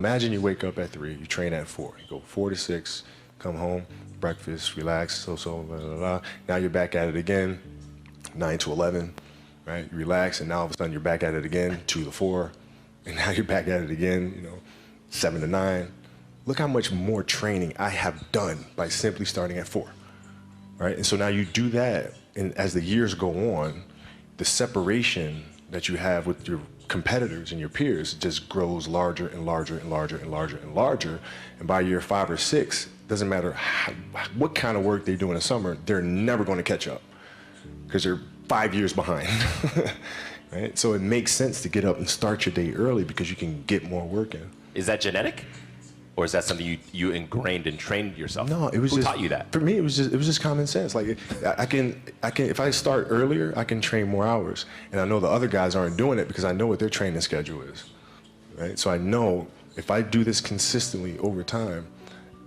Imagine you wake up at 3, you train at 4, you go 4 to 6, come home, breakfast, relax, blah, blah, blah. Now you're back at it again, 9 to 11, right? You relax, and now all of a sudden you're back at it again, 2 to 4, and now you're back at it again, 7 to 9. Look how much more training I have done by simply starting at 4, right? And so now you do that, and as the years go on, the separation that you have with your competitors and your peers just grows larger and larger and larger and larger and larger. And by year 5 or 6, doesn't matter what kind of work they do in the summer, they're never going to catch up because they're 5 years behind. Right? So it makes sense to get up and start your day early because you can get more work in. Is that genetic? Or is that something you ingrained and trained yourself? No, it was Who just, taught you that? For me, it was just common sense. Like I can, if I start earlier, I can train more hours. And I know the other guys aren't doing it because I know what their training schedule is, right? So I know if I do this consistently over time,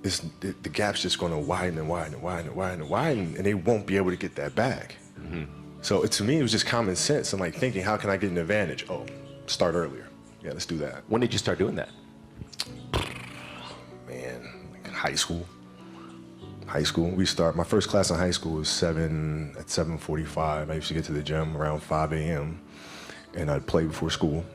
the gap's just going to widen and widen and widen and widen and widen, and they won't be able to get that back. Mm-hmm. So to me, it was just common sense. I'm like thinking, how can I get an advantage? Oh, start earlier. Yeah, let's do that. When did you start doing that? High school. My first class in high school was 7:45. I used to get to the gym around 5 a.m. and I'd play before school.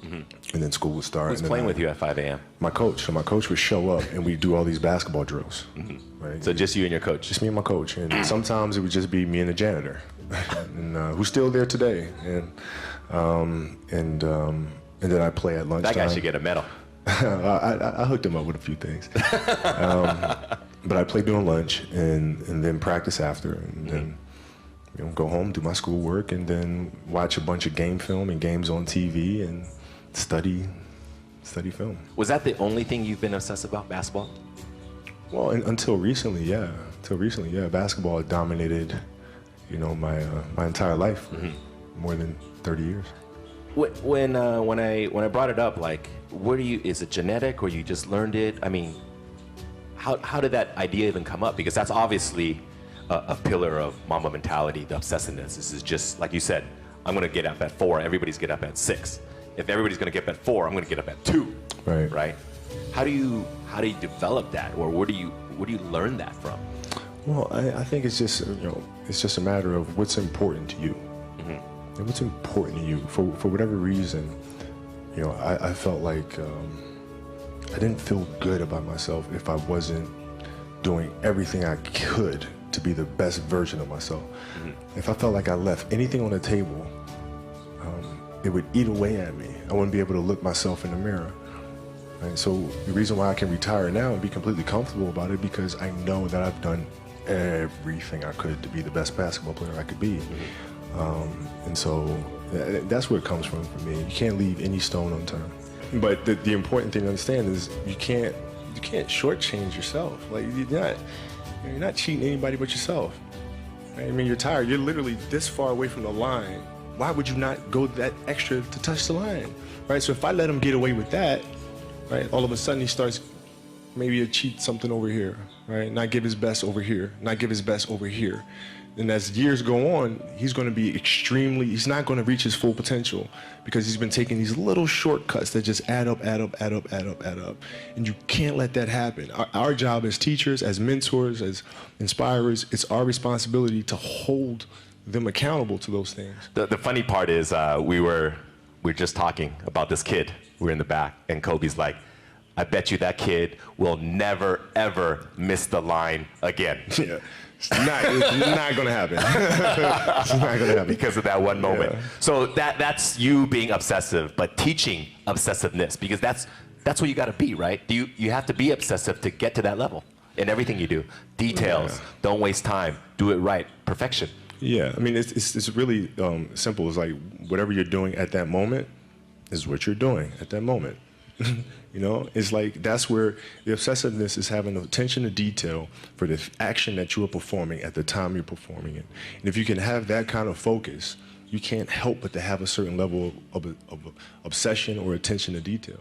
Mm-hmm. And then school would start. Who's playing with you at 5 a.m.? My coach. So my coach would show up and we'd do all these basketball drills. Mm-hmm. Right? So just you and your coach? Just me and my coach. And sometimes it would just be me and the janitor, and who's still there today. And then I'd play at lunchtime. That guy should get a medal. I hooked him up with a few things. But I play during lunch and then practice after, and then go home, do my schoolwork, and then watch a bunch of game film and games on TV and study film. Was that the only thing you've been obsessed about, basketball? Well, until recently, yeah. Basketball dominated, my entire life for more than 30 years. When I brought it up, like, is it genetic or you just learned it? I mean, how did that idea even come up? Because that's obviously a pillar of Mamba mentality, the obsessiveness. This is just, like you said, I'm gonna get up at 4, everybody's get up at 6. If everybody's gonna get up at 4, I'm gonna get up at 2. Right? How do you develop that, or where do you learn that from? Well, I think it's just, it's just a matter of what's important to you. And what's important to you. For whatever reason, I felt like I didn't feel good about myself if I wasn't doing everything I could to be the best version of myself. Mm-hmm. If I felt like I left anything on the table, it would eat away at me. I wouldn't be able to look myself in the mirror. Right? So the reason why I can retire now and be completely comfortable about it, because I know that I've done everything I could to be the best basketball player I could be. Mm-hmm. And so that's where it comes from for me. You can't leave any stone unturned. But the important thing to understand is you can't shortchange yourself. Like you're not cheating anybody but yourself. Right? I mean, you're tired. You're literally this far away from the line. Why would you not go that extra to touch the line? Right? So if I let him get away with that, right, all of a sudden he starts maybe to cheat something over here, right? Not give his best over here, not give his best over here. And as years go on, he's going to be he's not going to reach his full potential because he's been taking these little shortcuts that just add up. And you can't let that happen. Our job as teachers, as mentors, as inspirers, it's our responsibility to hold them accountable to those things. The funny part is we were just talking about this kid. We were in the back, and Kobe's like, I bet you that kid will never, ever miss the line again. Yeah. It's not going to happen. It's not going to happen. Because of that one moment. Yeah. So that's you being obsessive, but teaching obsessiveness, because that's what you got to be, right? You have to be obsessive to get to that level in everything you do. Details, don't waste time, do it right, perfection. Yeah, I mean, it's really simple. It's like whatever you're doing at that moment is what you're doing at that moment. It's like that's where the obsessiveness is, having attention to detail for the action that you are performing at the time you're performing it. And if you can have that kind of focus, you can't help but to have a certain level of obsession or attention to detail.